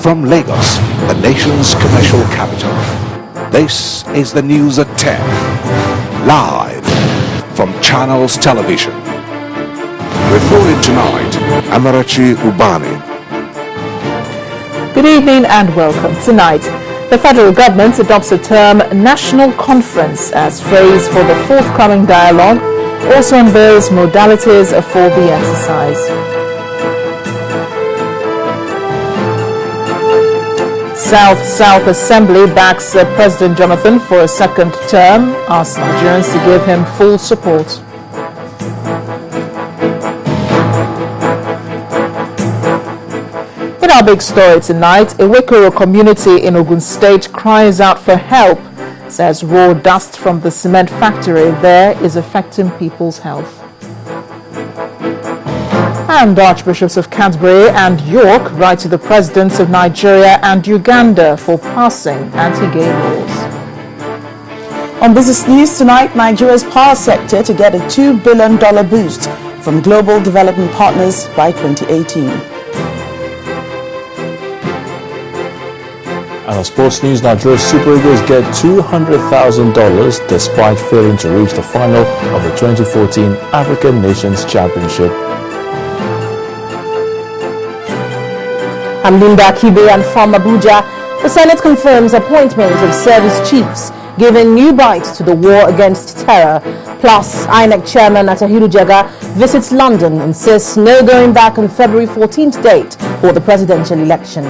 From Lagos, the nation's commercial capital, this is the news at 10, live from Channels Television. Reporting tonight, Amarachi Ubani. Good evening and welcome. Tonight, the federal government adopts the term National Conference as phrase for the forthcoming dialogue, also unveils modalities for the exercise. South Assembly backs President Jonathan for a second term, asks Nigerians to give him full support. In our big story tonight, Iwekoro community in Ogun State cries out for help, says raw dust from the cement factory there is affecting people's health. And Archbishops of Canterbury and York write to the presidents of Nigeria and Uganda for passing anti-gay laws. On Business News tonight, Nigeria's power sector to get a $2 billion boost from global development partners by 2018. And on sports news, Nigeria's Super Eagles get $200,000 despite failing to reach the final of the 2014 African Nations Championship. I'm Linda Kibe, and from Abuja, the Senate confirms appointment of service chiefs, giving new bite to the war against terror. Plus, INEC Chairman Atahiru Jega visits London and says no going back on February 14th date for the presidential election.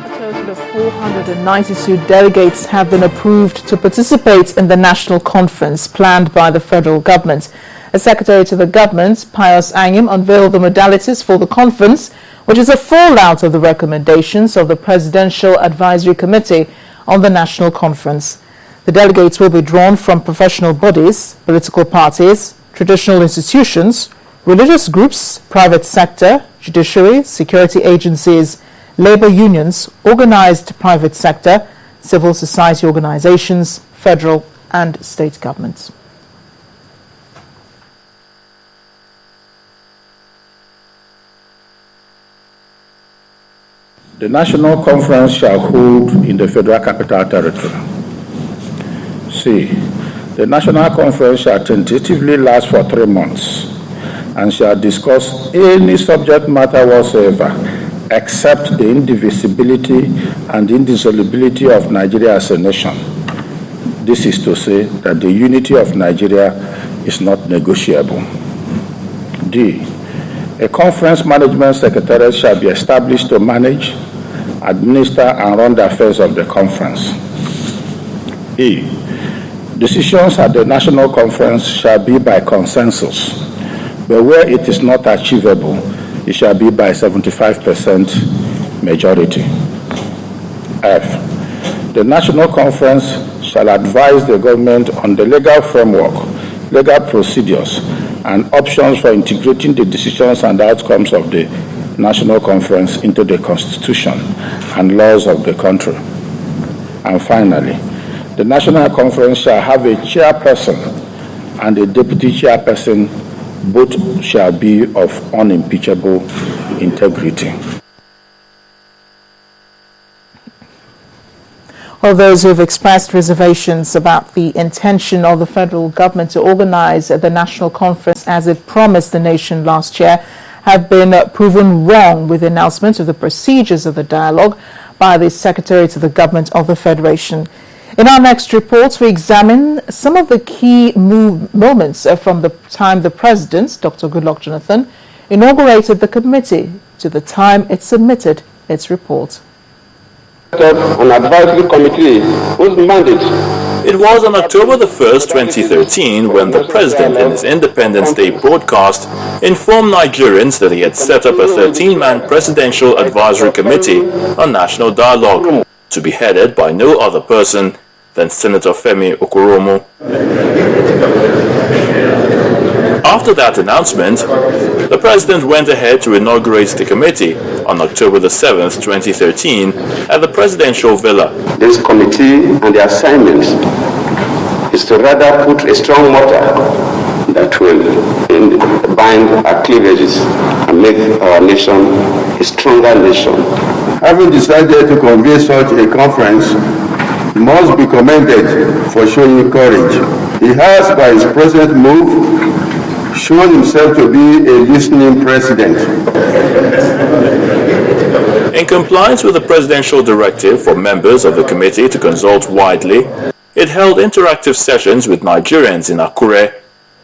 A total of 492 delegates have been approved to participate in the national conference planned by the federal government. As Secretary to the government, Pius Anyim, unveiled the modalities for the conference, which is a fallout of the recommendations of the Presidential Advisory Committee on the national conference. The delegates will be drawn from professional bodies, political parties, traditional institutions, religious groups, private sector, judiciary, security agencies, labor unions, organized private sector, civil society organizations, federal and state governments. The National Conference shall hold in the Federal Capital Territory. C. The National Conference shall tentatively last for 3 months and shall discuss any subject matter whatsoever except the indivisibility and indissolubility of Nigeria as a nation. This is to say that the unity of Nigeria is not negotiable. D. A conference management secretariat shall be established to manage, administer, and run the affairs of the conference. E. Decisions at the national conference shall be by consensus, but where it is not achievable, it shall be by 75% majority. F. The national conference shall advise the government on the legal framework, legal procedures, and options for integrating the decisions and outcomes of the national conference into the constitution and laws of the country. And finally, the national conference shall have a chairperson and a deputy chairperson. Both shall be of unimpeachable integrity. Well, those who have expressed reservations about the intention of the federal government to organize the national conference as it promised the nation last year have been proven wrong with the announcement of the procedures of the dialogue by the Secretary to the Government of the Federation. In our next report, we examine some of the key moments from the time the President, Dr. Goodluck Jonathan, inaugurated the committee to the time it submitted its report. An advisory committee whose mandate. It was on October the 1st, 2013, when the President in his Independence Day broadcast informed Nigerians that he had set up a 13-man Presidential Advisory Committee on National Dialogue, to be headed by no other person than Senator Femi Okoromo. After that announcement, the President went ahead to inaugurate the committee on October the 7th, 2013 at the Presidential Villa. This committee and the assignments is to rather put a strong mortar that will bind our cleavages and make our nation a stronger nation. Having decided to convene such a conference, he must be commended for showing courage. He has, by his present move, shown himself to be a listening president. In compliance with the presidential directive for members of the committee to consult widely, it held interactive sessions with Nigerians in Akure,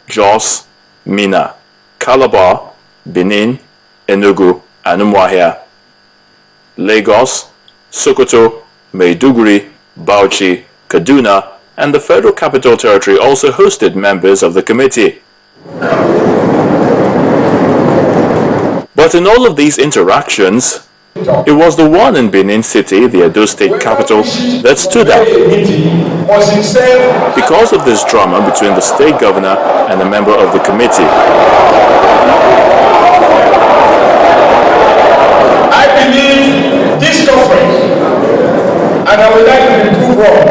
Jos, Minna, Calabar, Benin, Enugu, and Umuahia. Lagos, Sokoto, Maiduguri, Bauchi, Kaduna, and the Federal Capital Territory also hosted members of the committee. But in all of these interactions, it was the one in Benin City, the Edo State capital, that stood out. Because of this drama between the state governor and a member of the committee. I believe this conference, and I would like to prove wrong,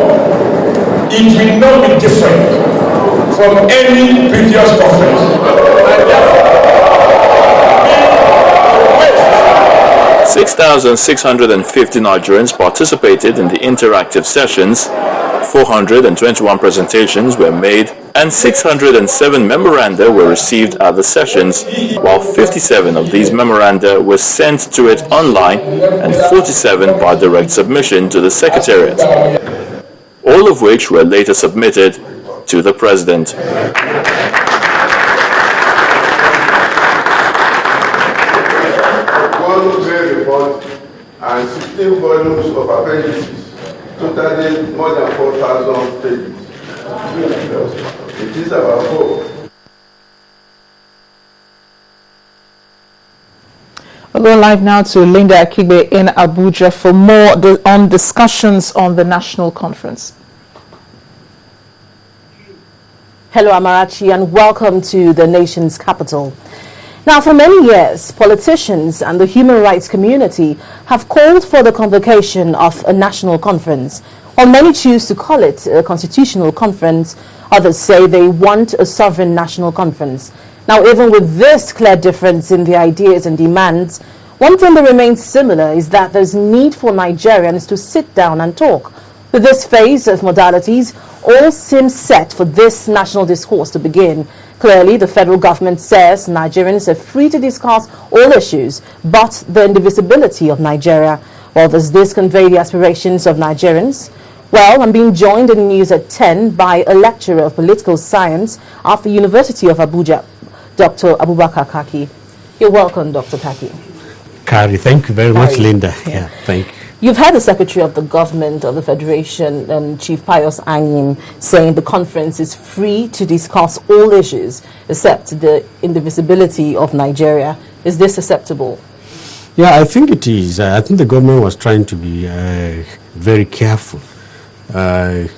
it will not be different from any previous conference. 6,650 Nigerians participated in the interactive sessions, 421 presentations were made, and 607 memoranda were received at the sessions, while 57 of these memoranda were sent to it online and 47 by direct submission to the Secretariat, all of which were later submitted to the President. And 16 volumes of appendices, totaling more than 4,000 pages. It is our hope. We'll go live now to Linda Akigbe in Abuja for more on discussions on the national conference. Hello, Amarachi, and welcome to the nation's capital. Now, for many years, politicians and the human rights community have called for the convocation of a national conference. While many choose to call it a constitutional conference, others say they want a sovereign national conference. Now, even with this clear difference in the ideas and demands, one thing that remains similar is that there's need for Nigerians to sit down and talk. With this phase of modalities, all seems set for this national discourse to begin. Clearly, the federal government says Nigerians are free to discuss all issues, but the indivisibility of Nigeria. Well, does this convey the aspirations of Nigerians? Well, I'm being joined in news at 10 by a lecturer of political science at the University of Abuja, Dr. Abubakar Kaki. You're welcome, Dr. Kaki. Kari, thank you very much, Linda. Yeah, thank you. You've heard the Secretary of the Government of the Federation, Chief Pius Anyim, saying the conference is free to discuss all issues except the indivisibility of Nigeria. Is this acceptable? Yeah, I think it is. I think the government was trying to be very careful.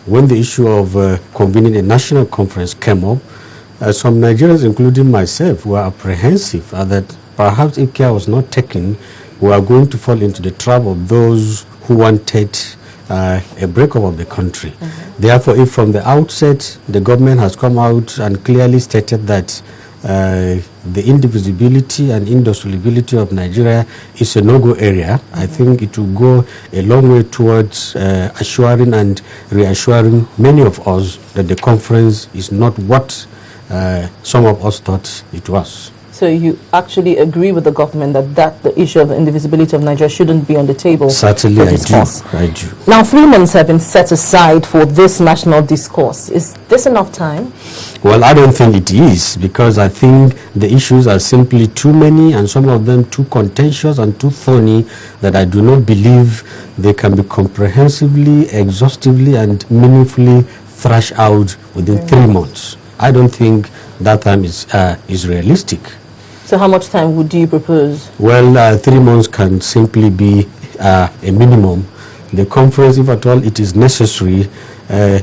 When the issue of convening a national conference came up, some Nigerians, including myself, were apprehensive that perhaps if care was not taken, we are going to fall into the trap of those who wanted a breakup of the country. Therefore, if from the outset the government has come out and clearly stated that the indivisibility and indissolubility of Nigeria is a no-go area, I think it will go a long way towards assuring and reassuring many of us that the conference is not what some of us thought it was. So you actually agree with the government that the issue of the indivisibility of Nigeria shouldn't be on the table? Certainly for I discourse. do. Now, 3 months have been set aside for this national discourse. Is this enough time? Well, I don't think it is, because I think the issues are simply too many and some of them too contentious and too thorny that I do not believe they can be comprehensively, exhaustively and meaningfully thrashed out within 3 months. I don't think that time is realistic. So how much time would you propose? Well, 3 months can simply be a minimum. The conference, if at all it is necessary,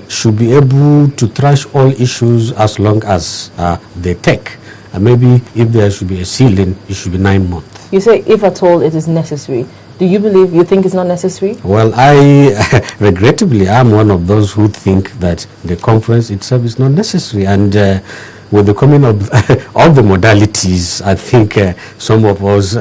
should be able to thrash all issues as long as they take. And maybe if there should be a ceiling, it should be 9 months. You say if at all it is necessary. Do you think it's not necessary? Well, I regrettably am one of those who think that the conference itself is not necessary, and with the coming of all the modalities, I think some of us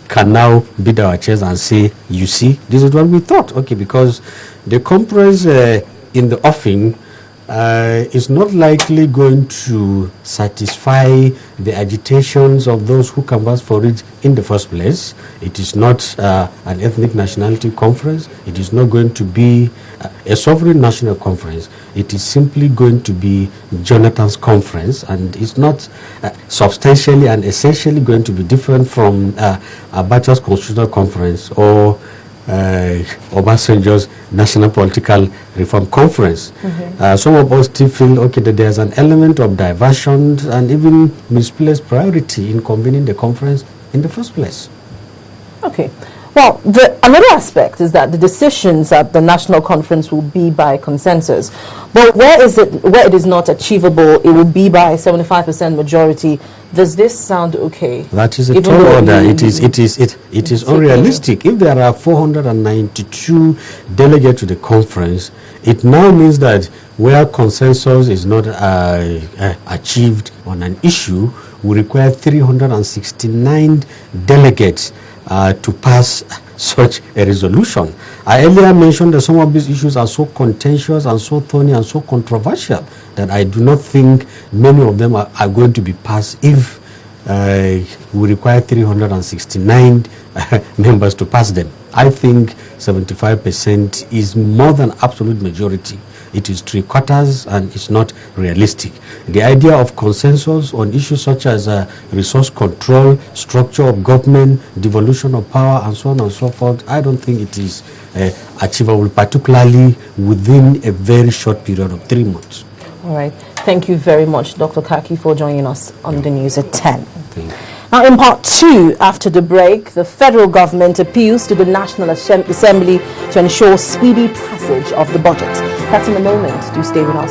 can now beat our chest and say, you see, this is what we thought. Okay, because the conference in the offing is not likely going to satisfy the agitations of those who canvassed for it in the first place. It is not an ethnic nationality conference. It is not going to be a sovereign national conference. It is simply going to be Jonathan's conference, and it's not substantially and essentially going to be different from Abacha's constitutional conference or Obasanjo's National Political Reform Conference. Some of us still feel, okay, that there's an element of diversion and even misplaced priority in convening the conference in the first place. Okay. Well, another aspect is that the decisions at the national conference will be by consensus. But where it is not achievable, it will be by 75% majority. Does this sound okay? That is a tall order. It is unrealistic. If there are 492 delegates to the conference, it now means that where consensus is not achieved on an issue, we require 369 delegates to pass such a resolution. I earlier mentioned that some of these issues are so contentious and so thorny and so controversial that I do not think many of them are going to be passed if we require 369 members to pass them. I think 75% is more than absolute majority. It is 3/4 and it's not realistic. The idea of consensus on issues such as resource control, structure of government, devolution of power, and so on and so forth, I don't think it is achievable, particularly within a very short period of 3 months. All right. Thank you very much, Dr. Kaki, for joining us on the news at 10. Thank you. Now, in part 2, after the break, the federal government appeals to the National Assembly to ensure speedy passage of the budget. That's in a moment. Do stay with us.